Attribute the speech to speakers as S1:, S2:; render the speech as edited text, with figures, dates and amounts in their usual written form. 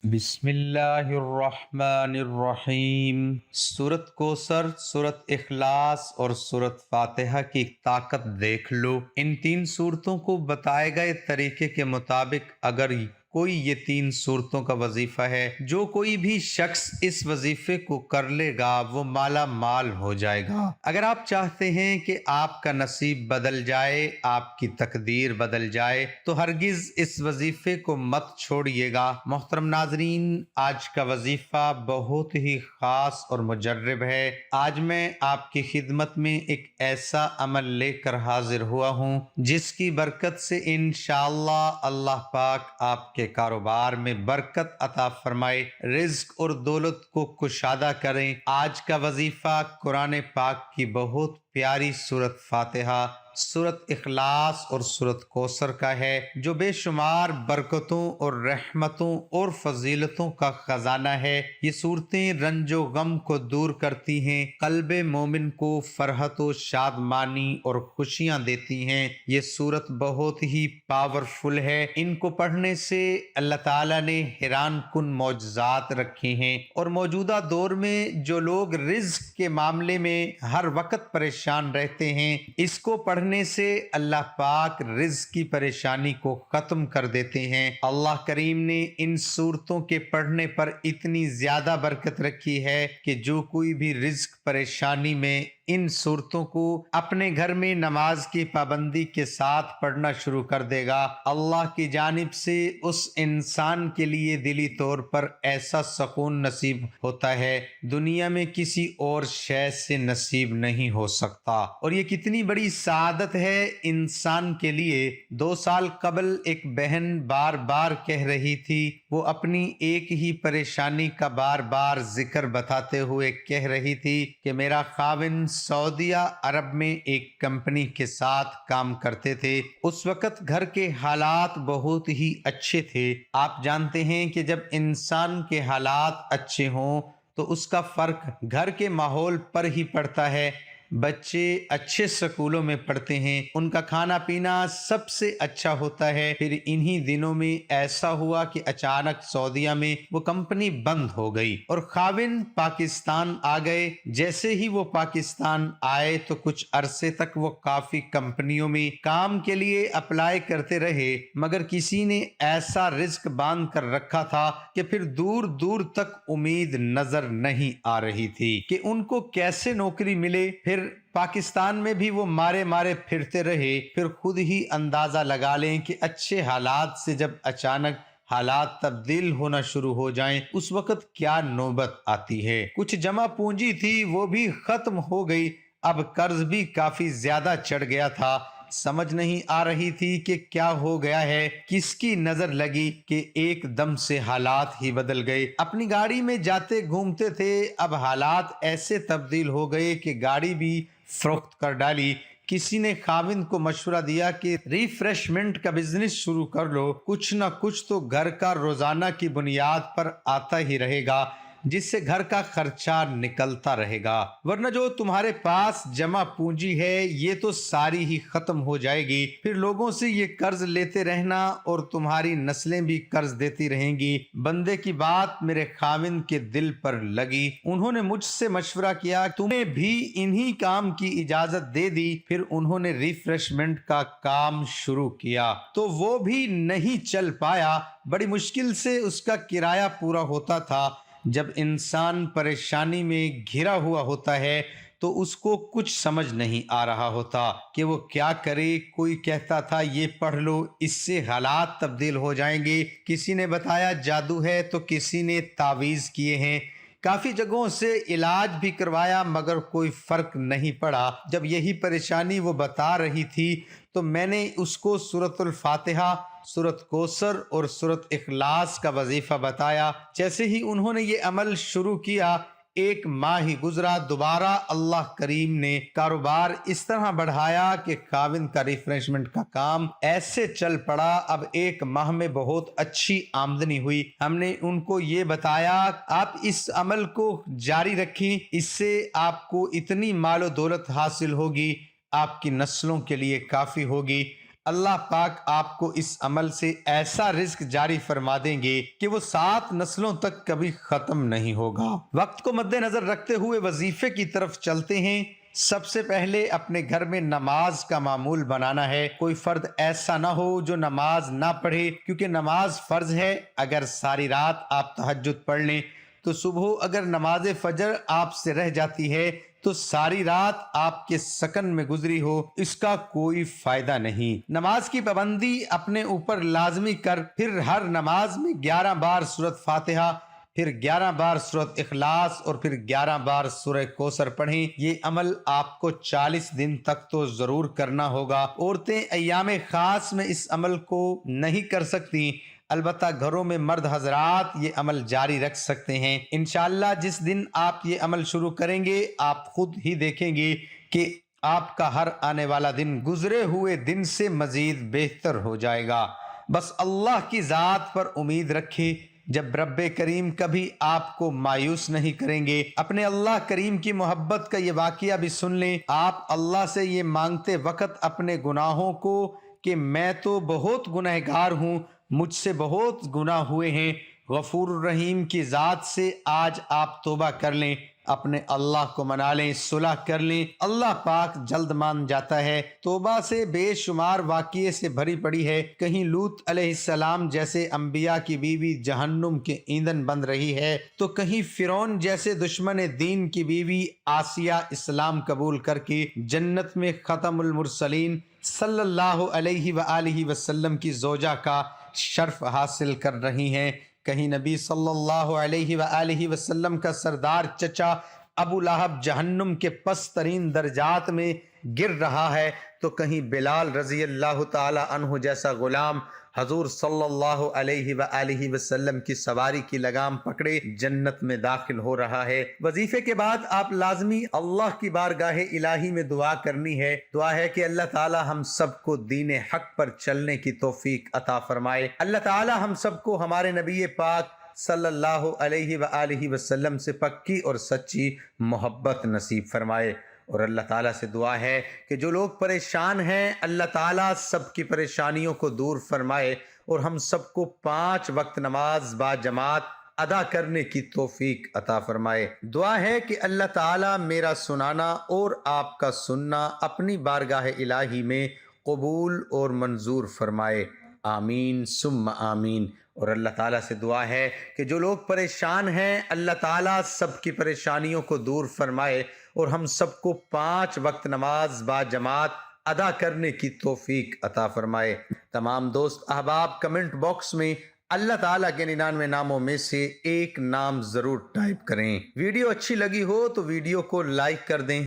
S1: بسم اللہ الرحمن الرحیم۔ سورت کوثر، سورت اخلاص اور سورت فاتحہ کی طاقت دیکھ لو۔ ان تین سورتوں کو بتائے گئے طریقے کے مطابق اگر کوئی یہ تین سورتوں کا وظیفہ ہے، جو کوئی بھی شخص اس وظیفے کو کر لے گا وہ مالا مال ہو جائے گا۔ اگر آپ چاہتے ہیں کہ آپ کا نصیب بدل جائے، آپ کی تقدیر بدل جائے، تو ہرگز اس وظیفے کو مت چھوڑیے گا۔ محترم ناظرین، آج کا وظیفہ بہت ہی خاص اور مجرب ہے۔ آج میں آپ کی خدمت میں ایک ایسا عمل لے کر حاضر ہوا ہوں جس کی برکت سے انشاءاللہ اللہ پاک آپ کے کاروبار میں برکت عطا فرمائے، رزق اور دولت کو کشادہ کریں۔ آج کا وظیفہ قرآن پاک کی بہت پیاری سورت فاتحہ، سورت اخلاص اور سورت کوثر کا ہے، جو بے شمار برکتوں اور رحمتوں اور فضیلتوں کا خزانہ ہے۔ یہ صورتیں رنج و غم کو دور کرتی ہیں، قلب مومن کو فرحت و شادمانی اور خوشیاں دیتی ہیں۔ یہ صورت بہت ہی پاورفل ہے۔ ان کو پڑھنے سے اللہ تعالیٰ نے حیران کن معجزات رکھے ہیں، اور موجودہ دور میں جو لوگ رزق کے معاملے میں ہر وقت پریشان رہتے ہیں، اس کو پڑھنے سے اللہ پاک رزق کی پریشانی کو ختم کر دیتے ہیں۔ اللہ کریم نے ان صورتوں کے پڑھنے پر اتنی زیادہ برکت رکھی ہے کہ جو کوئی بھی رزق پریشانی میں ان صورتوں کو اپنے گھر میں نماز کی پابندی کے ساتھ پڑھنا شروع کر دے گا، اللہ کی جانب سے اس انسان کے لیے دلی طور پر ایسا سکون نصیب ہوتا ہے دنیا میں کسی اور شے سے نصیب نہیں ہو سکتا۔ اور یہ کتنی بڑی سعادت ہے انسان کے لیے۔ 2 سال قبل ایک بہن بار بار کہہ رہی تھی، وہ اپنی ایک ہی پریشانی کا بار بار ذکر بتاتے ہوئے کہہ رہی تھی کہ میرا خاوند سعودیہ عرب میں ایک کمپنی کے ساتھ کام کرتے تھے۔ اس وقت گھر کے حالات بہت ہی اچھے تھے۔ آپ جانتے ہیں کہ جب انسان کے حالات اچھے ہوں تو اس کا فرق گھر کے ماحول پر ہی پڑتا ہے۔ بچے اچھے سکولوں میں پڑھتے ہیں، ان کا کھانا پینا سب سے اچھا ہوتا ہے۔ پھر انہی دنوں میں ایسا ہوا کہ اچانک سعودیہ میں وہ کمپنی بند ہو گئی اور خاوند پاکستان آ گئے۔ جیسے ہی وہ پاکستان آئے تو کچھ عرصے تک وہ کافی کمپنیوں میں کام کے لیے اپلائی کرتے رہے، مگر کسی نے ایسا رزق باندھ کر رکھا تھا کہ پھر دور دور تک امید نظر نہیں آ رہی تھی کہ ان کو کیسے نوکری ملے۔ پھر پاکستان میں بھی وہ مارے مارے پھرتے رہے۔ پھر خود ہی اندازہ لگا لیں کہ اچھے حالات سے جب اچانک حالات تبدیل ہونا شروع ہو جائیں، اس وقت کیا نوبت آتی ہے۔ کچھ جمع پونجی تھی وہ بھی ختم ہو گئی، اب قرض بھی کافی زیادہ چڑھ گیا تھا۔ سمجھ نہیں آ رہی تھی کہ کیا ہو گیا ہے، کس کی نظر لگی کہ ایک دم سے حالات ہی بدل گئے۔ اپنی گاڑی میں جاتے گھومتے تھے، اب حالات ایسے تبدیل ہو گئے کہ گاڑی بھی فروخت کر ڈالی۔ کسی نے خاوند کو مشورہ دیا کہ ریفریشمنٹ کا بزنس شروع کر لو، کچھ نہ کچھ تو گھر کا روزانہ کی بنیاد پر آتا ہی رہے گا، جس سے گھر کا خرچہ نکلتا رہے گا، ورنہ جو تمہارے پاس جمع پونجی ہے یہ تو ساری ہی ختم ہو جائے گی۔ پھر لوگوں سے یہ قرض لیتے رہنا اور تمہاری نسلیں بھی قرض دیتی رہیں گی۔ بندے کی بات میرے خاوند کے دل پر لگی، انہوں نے مجھ سے مشورہ کیا، تمہیں بھی انہی کام کی اجازت دے دی۔ پھر انہوں نے ریفریشمنٹ کا کام شروع کیا تو وہ بھی نہیں چل پایا، بڑی مشکل سے اس کا کرایہ پورا ہوتا تھا۔ جب انسان پریشانی میں گھرا ہوا ہوتا ہے تو اس کو کچھ سمجھ نہیں آ رہا ہوتا کہ وہ کیا کرے۔ کوئی کہتا تھا یہ پڑھ لو، اس سے حالات تبدیل ہو جائیں گے، کسی نے بتایا جادو ہے، تو کسی نے تعویذ کیے ہیں۔ کافی جگہوں سے علاج بھی کروایا مگر کوئی فرق نہیں پڑا۔ جب یہی پریشانی وہ بتا رہی تھی تو میں نے اس کو سورۃ الفاتحہ، سورۃ کوثر اور سورۃ اخلاص کا وظیفہ بتایا۔ جیسے ہی انہوں نے یہ عمل شروع کیا، 1 ماہ ہی گزرا، دوبارہ اللہ کریم نے کاروبار اس طرح بڑھایا کہ خاوند کا ریفریشمنٹ کا کام ایسے چل پڑا۔ اب 1 ماہ میں بہت اچھی آمدنی ہوئی۔ ہم نے ان کو یہ بتایا آپ اس عمل کو جاری رکھیں، اس سے آپ کو اتنی مال و دولت حاصل ہوگی، آپ کی نسلوں کے لیے کافی ہوگی۔ اللہ پاک آپ کو اس عمل سے ایسا رزق جاری فرما دیں گے کہ وہ 7 نسلوں تک کبھی ختم نہیں ہوگا۔ وقت کو مد نظر رکھتے ہوئے وظیفے کی طرف چلتے ہیں۔ سب سے پہلے اپنے گھر میں نماز کا معمول بنانا ہے۔ کوئی فرد ایسا نہ ہو جو نماز نہ پڑھے، کیونکہ نماز فرض ہے۔ اگر ساری رات آپ تہجد پڑھ لیں تو صبح اگر نماز فجر آپ سے رہ جاتی ہے تو ساری رات آپ کے سکن میں گزری ہو، اس کا کوئی فائدہ نہیں۔ نماز کی پابندی اپنے اوپر لازمی کر پھر ہر نماز میں 11 بار سورۃ فاتحہ، پھر 11 بار سورۃ اخلاص اور پھر 11 بار سورہ کوثر پڑھیں۔ یہ عمل آپ کو 40 دن تک تو ضرور کرنا ہوگا۔ عورتیں ایام خاص میں اس عمل کو نہیں کر سکتی، البتہ گھروں میں مرد حضرات یہ عمل جاری رکھ سکتے ہیں۔ انشاءاللہ جس دن آپ یہ عمل شروع کریں گے آپ خود ہی دیکھیں گے کہ آپ کا ہر آنے والا دن گزرے ہوئے دن سے مزید بہتر ہو جائے گا۔ بس اللہ کی ذات پر امید رکھیں، جب رب کریم کبھی آپ کو مایوس نہیں کریں گے۔ اپنے اللہ کریم کی محبت کا یہ واقعہ بھی سن لیں۔ آپ اللہ سے یہ مانگتے وقت اپنے گناہوں کو کہ میں تو بہت گنہگار ہوں، مجھ سے بہت گناہ ہوئے ہیں، غفور الرحیم کی ذات سے آج آپ توبہ کر لیں، اپنے اللہ کو منا لیں، صلح کر لیں، اللہ پاک جلد مان جاتا ہے۔ توبہ سے بے شمار واقعے سے بھری پڑی ہے۔ کہیں لوط علیہ السلام جیسے انبیاء کی بیوی جہنم کے ایندھن بن رہی ہے تو کہیں فرعون جیسے دشمن دین کی بیوی آسیہ اسلام قبول کر کے جنت میں ختم المرسلین صلی اللہ علیہ وآلہ وسلم کی زوجہ کا شرف حاصل کر رہی ہیں۔ کہیں نبی صلی اللہ علیہ وآلہ وسلم کا سردار چچا ابو لہب جہنم کے پست ترین درجات میں گر رہا ہے تو کہیں بلال رضی اللہ تعالی عنہ جیسا غلام حضور صلی اللہ علیہ وآلہ وسلم کی سواری کی لگام پکڑے جنت میں داخل ہو رہا ہے۔ وظیفے کے بعد آپ لازمی اللہ کی بارگاہ الہی میں دعا کرنی ہے۔ دعا ہے کہ اللہ تعالی ہم سب کو دین حق پر چلنے کی توفیق عطا فرمائے۔ اللہ تعالی ہم سب کو ہمارے نبی پاک صلی اللہ علیہ وآلہ وسلم سے پکی اور سچی محبت نصیب فرمائے۔ اور اللہ تعالیٰ سے دعا ہے کہ جو لوگ پریشان ہیں اللہ تعالیٰ سب کی پریشانیوں کو دور فرمائے اور ہم سب کو 5 وقت نماز با جماعت ادا کرنے کی توفیق عطا فرمائے۔ دعا ہے کہ اللہ تعالیٰ میرا سنانا اور آپ کا سننا اپنی بارگاہ الہی میں قبول اور منظور فرمائے، آمین ثم آمین۔ اور اللہ تعالیٰ سے دعا ہے کہ جو لوگ پریشان ہیں اللہ تعالیٰ سب کی پریشانیوں کو دور فرمائے اور ہم سب کو 5 وقت نماز با جماعت ادا کرنے کی توفیق عطا فرمائے۔ تمام دوست احباب کمنٹ باکس میں اللہ تعالیٰ کے 99 ناموں میں سے ایک نام ضرور ٹائپ کریں۔ ویڈیو اچھی لگی ہو تو ویڈیو کو لائک کر دیں۔